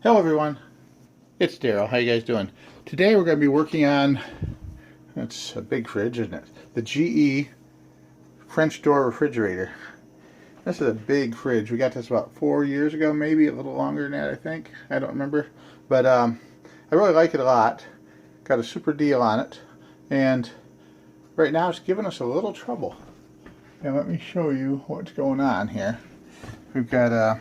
Hello everyone, it's Daryl. How you guys doing? Today we're going to be working on, it's a big fridge, isn't it? The GE French door refrigerator. This is a big fridge. We got this about 4 years ago, maybe a little longer than that, I think. I don't remember. But I really like it a lot. Got a super deal on it. And right now it's giving us a little trouble. Now let me show you what's going on here. We've got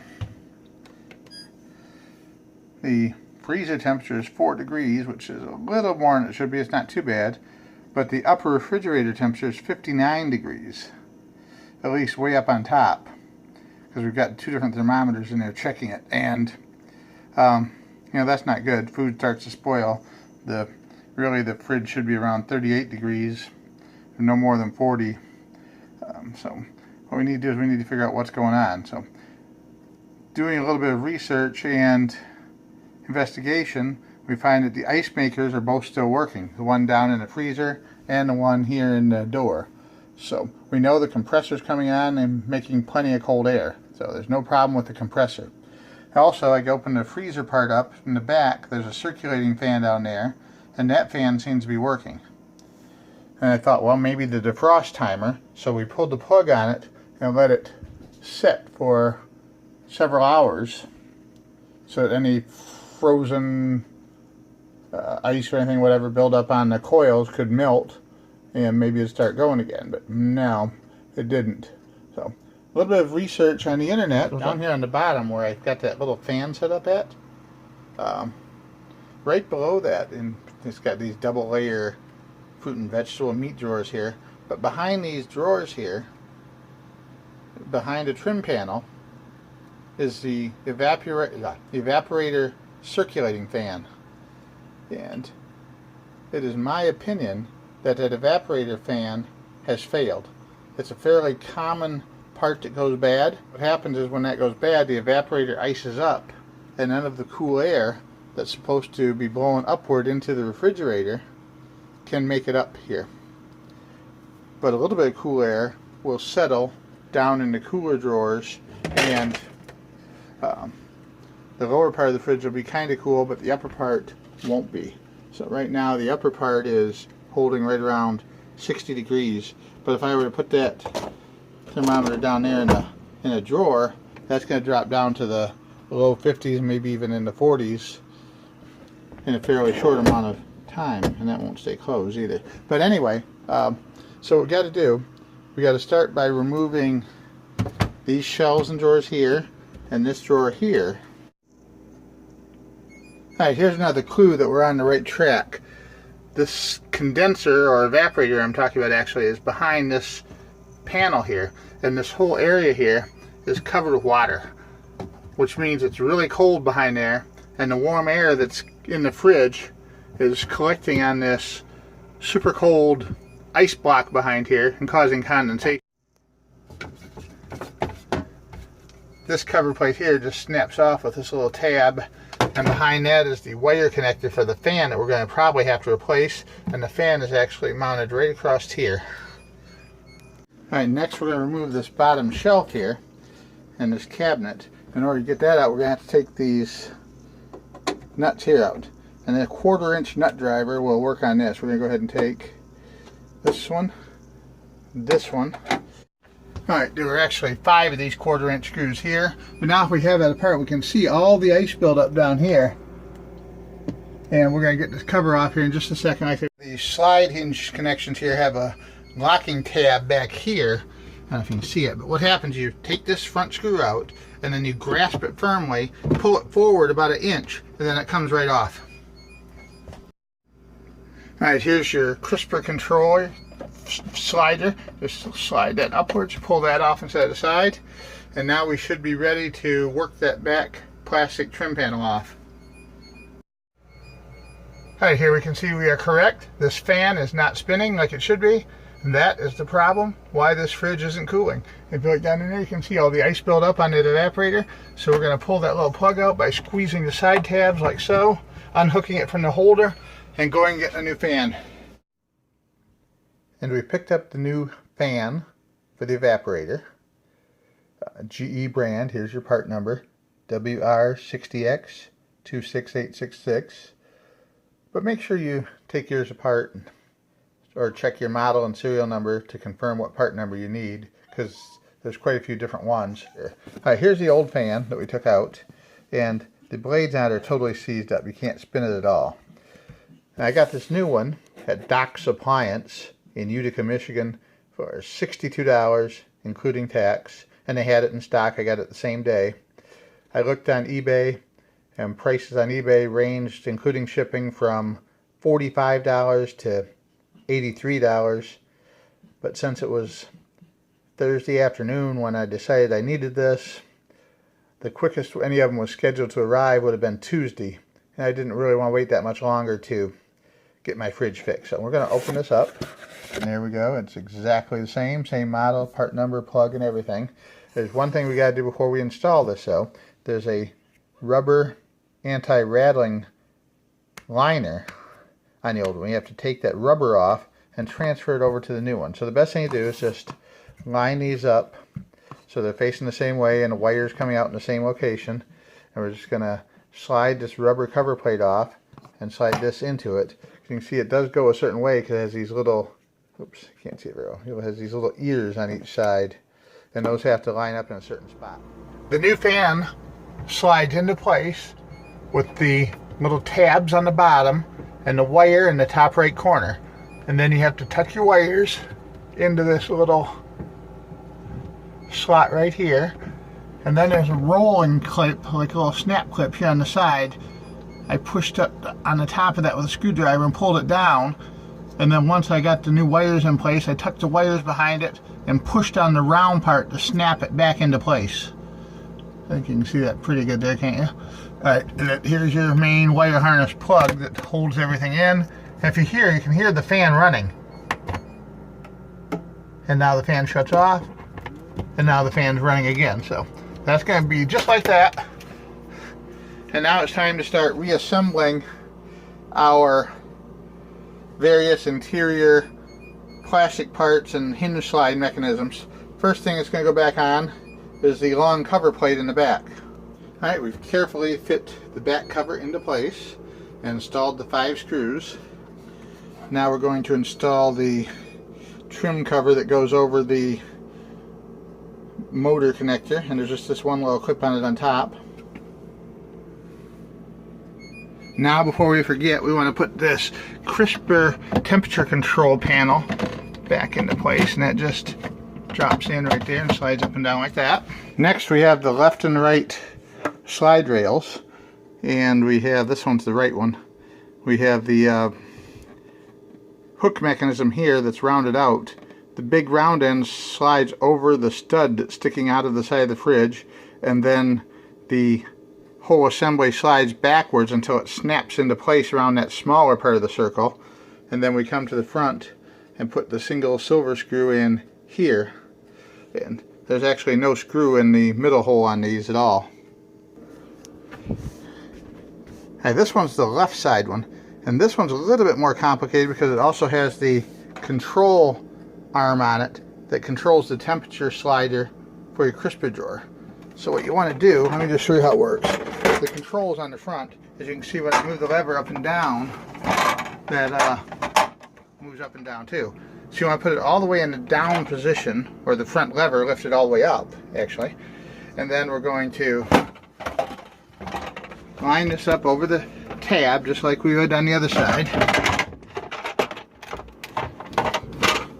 the freezer temperature is 4 degrees, which is a little more than it should be. It's not too bad. But the upper refrigerator temperature is 59 degrees. At least way up on top. Because we've got 2 different thermometers in there checking it. And, you know, that's not good. Food starts to spoil. Really, the fridge should be around 38 degrees. No more than 40. So, what we need to do is we need to figure out what's going on. So, doing a little bit of research and investigation, we find that the ice makers are both still working. The one down in the freezer and the one here in the door. So we know the compressor's coming on and making plenty of cold air. So there's no problem with the compressor. Also, I opened the freezer part up in the back. There's a circulating fan down there, and that fan seems to be working. And I thought, well, maybe the defrost timer. So we pulled the plug on it and let it set for several hours so that any frozen ice or anything, whatever, build up on the coils could melt and maybe it'd start going again. But no, it didn't. So a little bit of research on the internet. Down here on the bottom where I've got that little fan set up at, right below that, and it's got these double layer fruit and vegetable meat drawers here. But behind these drawers here, behind the trim panel, is the evaporator circulating fan. And it is my opinion that that evaporator fan has failed. It's a fairly common part that goes bad. What happens is when that goes bad, the evaporator ices up, and none of the cool air that's supposed to be blowing upward into the refrigerator can make it up here. But a little bit of cool air will settle down in the cooler drawers, and the lower part of the fridge will be kind of cool, but the upper part won't be. So right now the upper part is holding right around 60 degrees. But if I were to put that thermometer down there in a drawer, that's going to drop down to the low 50s, maybe even in the 40s in a fairly short amount of time, and that won't stay closed either. But anyway, so what we got to do, we got to start by removing these shelves and drawers here and this drawer here. Alright, here's another clue that we're on the right track. This condenser, or evaporator I'm talking about actually, is behind this panel here. And this whole area here is covered with water, which means it's really cold behind there, and the warm air that's in the fridge is collecting on this super cold ice block behind here and causing condensation. This cover plate here just snaps off with this little tab, and behind that is the wire connector for the fan that we're going to probably have to replace, and the fan is actually mounted right across here. Alright, next we're going to remove this bottom shelf here and this cabinet. In order to get that out, we're going to have to take these nuts here out, and then a 1/4 inch nut driver will work on this. We're going to go ahead and take this one, Alright, there are actually 5 of these 1/4 inch screws here. But now if we have that apart, we can see all the ice buildup down here. And we're going to get this cover off here in just a second. The slide hinge connections here have a locking tab back here. I don't know if you can see it, but what happens, you take this front screw out, and then you grasp it firmly, pull it forward about 1 inch, and then it comes right off. Alright, here's your crisper controller slider. Just slide that upwards, pull that off and set it aside, and now we should be ready to work that back plastic trim panel off. Alright, here we can see we are correct. This fan is not spinning like it should be. That is the problem why this fridge isn't cooling. If you look down in there, you can see all the ice build up on the evaporator. So we're going to pull that little plug out by squeezing the side tabs like so, unhooking it from the holder, and going and getting a new fan. And we picked up the new fan for the evaporator. GE brand, here's your part number, WR60X 26866. But make sure you take yours apart or check your model and serial number to confirm what part number you need, because there's quite a few different ones. Alright, here's the old fan that we took out, and the blades on it are totally seized up. You can't spin it at all. And I got this new one at Doc's Appliance in Utica, Michigan for $62, including tax, and they had it in stock. I got it the same day. I looked on eBay, and prices on eBay ranged, including shipping, from $45 to $83. But since it was Thursday afternoon when I decided I needed this, the quickest any of them was scheduled to arrive would have been Tuesday, and I didn't really want to wait that much longer to get my fridge fixed. So we're going to open this up, and there we go. It's exactly the same model, part number, plug, and everything. There's one thing we got to do before we install this, though. There's a rubber anti-rattling liner on the old one. You have to take that rubber off and transfer it over to the new one. So the best thing to do is just line these up so they're facing the same way and the wires coming out in the same location. And we're just going to slide this rubber cover plate off and slide this into it. You can see it does go a certain way because it has these little, oops, you can't see it very well. It has these little ears on each side, and those have to line up in a certain spot. The new fan slides into place with the little tabs on the bottom and the wire in the top right corner. And then you have to tuck your wires into this little slot right here. And then there's a rolling clip, like a little snap clip here on the side. I pushed up on the top of that with a screwdriver and pulled it down. And then once I got the new wires in place, I tucked the wires behind it and pushed on the round part to snap it back into place. I think you can see that pretty good there, can't you? Alright, here's your main wire harness plug that holds everything in. And if you hear, you can hear the fan running. And now the fan shuts off, and now the fan's running again. So that's going to be just like that. And now it's time to start reassembling our various interior plastic parts and hinge slide mechanisms. First thing that's going to go back on is the long cover plate in the back. Alright, we've carefully fit the back cover into place and installed the 5 screws. Now we're going to install the trim cover that goes over the motor connector, and there's just this one little clip on it on top. Now, before we forget, we want to put this crisper temperature control panel back into place, and that just drops in right there and slides up and down like that. Next, we have the left and right slide rails, and we have, this one's the right one, we have the hook mechanism here that's rounded out. The big round end slides over the stud that's sticking out of the side of the fridge, and then the whole assembly slides backwards until it snaps into place around that smaller part of the circle. And then we come to the front and put the single silver screw in here. And there's actually no screw in the middle hole on these at all. Hey, this one's the left side one, and this one's a little bit more complicated because it also has the control arm on it that controls the temperature slider for your crisper drawer. So what you want to do, let me just show you how it works. The controls on the front, as you can see when I move the lever up and down, that moves up and down too. So you want to put it all the way in the down position, or the front lever lifted all the way up, actually. And then we're going to line this up over the tab, just like we would on the other side.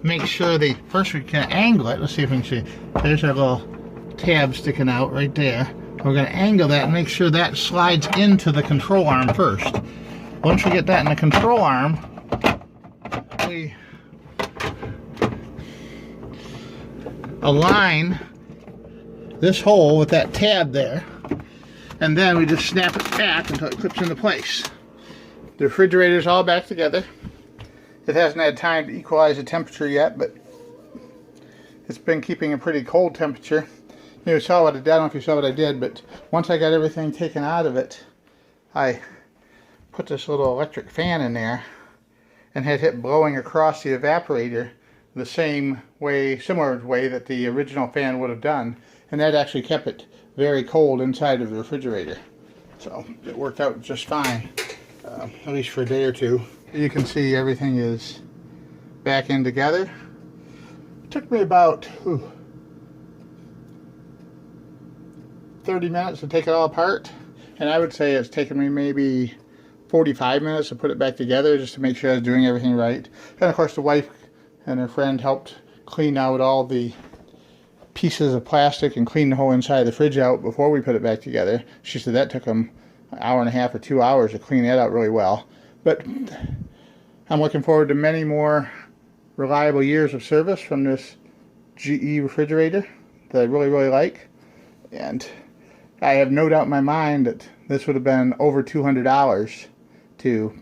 Make sure first we can angle it. Let's see if we can see. There's our little tab sticking out right there. We're going to angle that and make sure that slides into the control arm first. Once we get that in the control arm, we align this hole with that tab there, and then we just snap it back until it clips into place. The refrigerator's all back together. It hasn't had time to equalize the temperature yet, but it's been keeping a pretty cold temperature. You saw what I did. I don't know if you saw what I did, but once I got everything taken out of it, I put this little electric fan in there and had it blowing across the evaporator the same way, similar way that the original fan would have done, and that actually kept it very cold inside of the refrigerator. So it worked out just fine, at least for a day or two. You can see everything is back in together. It took me about 30 minutes to take it all apart, and I would say it's taken me maybe 45 minutes to put it back together just to make sure I was doing everything right. And of course the wife and her friend helped clean out all the pieces of plastic and clean the whole inside of the fridge out before we put it back together. She said that took them an hour and a half or 2 hours to clean that out really well. But I'm looking forward to many more reliable years of service from this GE refrigerator that I really like. And I have no doubt in my mind that this would have been over $200 to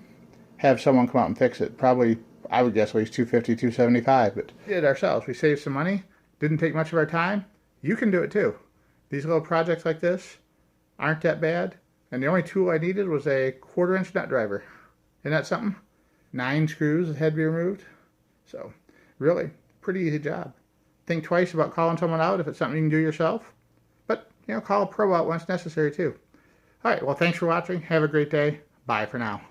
have someone come out and fix it. Probably, I would guess, at least $250, $275. But we did it ourselves. We saved some money. Didn't take much of our time. You can do it too. These little projects like this aren't that bad. And the only tool I needed was a 1/4-inch nut driver. Isn't that something? 9 screws that had to be removed. So, really, pretty easy job. Think twice about calling someone out if it's something you can do yourself. But, call a pro out when it's necessary too. Alright, well, thanks for watching. Have a great day. Bye for now.